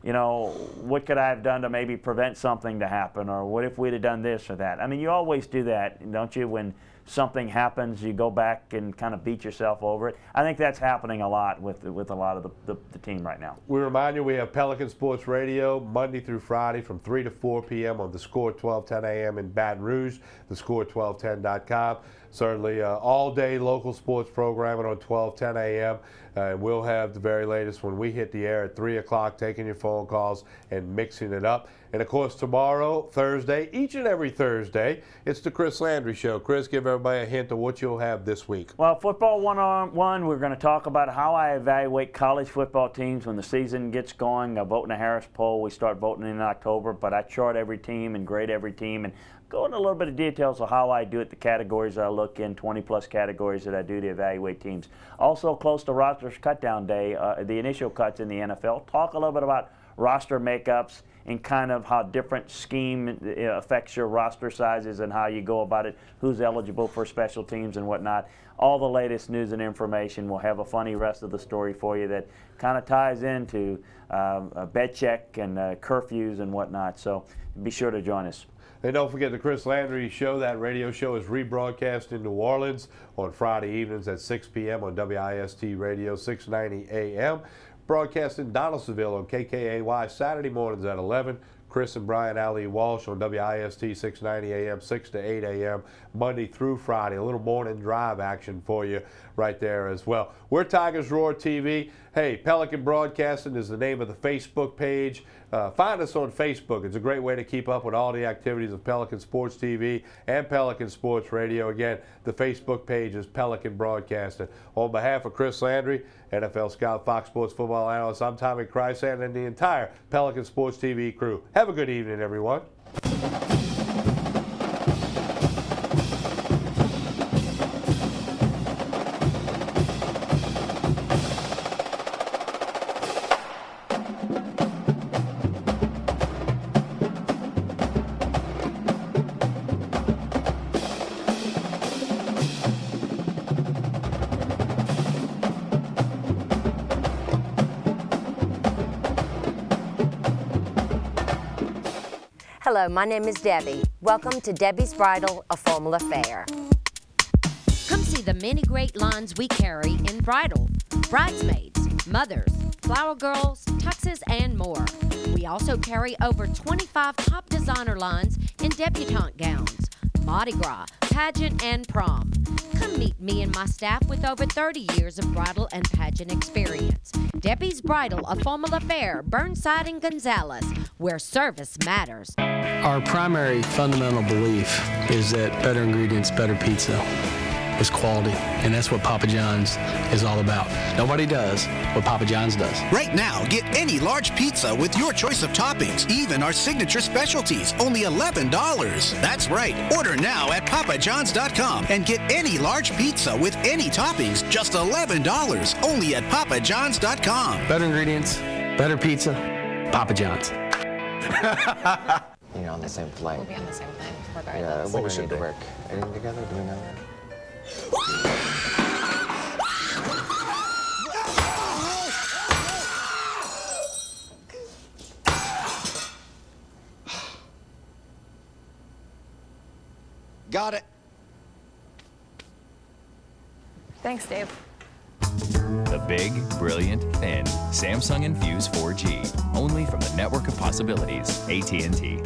what could I have done to maybe prevent something to happen, or what if we'd have done this or that? I mean, you always do that, don't you? When something happens, you go back and kind of beat yourself over it. I think that's happening a lot with a lot of the team right now. We remind you we have Pelican Sports Radio Monday through Friday from 3 to 4 p.m. on the Score 1210 a.m. in Baton Rouge, thescore1210.com. Certainly all-day local sports programming on 1210 a.m. And we'll have the very latest when we hit the air at 3 o'clock, taking your phone calls and mixing it up. And, of course, tomorrow, Thursday, each and every Thursday, it's the Chris Landry Show. Chris, give everybody a hint of what you'll have this week. Well, Football 101, we're going to talk about how I evaluate college football teams when the season gets going. I vote in a Harris poll. We start voting in October, but I chart every team and grade every team and go into a little bit of details of how I do it, the categories I look in, 20-plus categories that I do to evaluate teams. Also, close to rosters cut-down day, the initial cuts in the NFL. Talk a little bit about roster makeups and kind of how different scheme affects your roster sizes and how you go about it, who's eligible for special teams and whatnot. All the latest news and information. We'll have a funny rest of the story for you that kind of ties into a bed check and curfews and whatnot. So be sure to join us. And don't forget the Chris Landry Show. That radio show is rebroadcast in New Orleans on Friday evenings at 6 p.m. on WIST Radio 690 a.m. Broadcast in Donaldsonville on KKAY Saturday mornings at 11. Chris and Brian Ali Walsh on WIST 690 a.m., 6 to 8 a.m., Monday through Friday. A little morning drive action for you right there as well. We're Tigers Roar TV. Hey, Pelican Broadcasting is the name of the Facebook page. Find us on Facebook. It's a great way to keep up with all the activities of Pelican Sports TV and Pelican Sports Radio. Again, the Facebook page is Pelican Broadcasting. On behalf of Chris Landry, NFL scout, Fox Sports football analyst, I'm Tommy Kreisand, and the entire Pelican Sports TV crew. Have a good evening, everyone. Hello, my name is Debbie. Welcome to Debbie's Bridal, a formal affair. Come see the many great lines we carry in bridal, bridesmaids, mothers, flower girls, tuxes, and more. We also carry over 25 top designer lines in debutante gowns, Mardi Gras, pageant, and prom. Come meet me and my staff with over 30 years of bridal and pageant experience. Debbie's Bridal, a formal affair, Burnside and Gonzales, where service matters. Our primary fundamental belief is that better ingredients, better pizza is quality, and that's what Papa John's is all about. Nobody does what Papa John's does. Right now, get any large pizza with your choice of toppings, even our signature specialties, only $11. That's right. Order now at papajohns.com and get any large pizza with any toppings, just $11, only at papajohns.com. Better ingredients, better pizza, Papa John's. You're on the same flight. We'll be on the same plane regardless. Yeah, we're gonna need to work. Anything together? Do we know that? Got it. Thanks, Dave. The big, brilliant, thin Samsung Infuse 4G. Only from the network of possibilities, AT&T.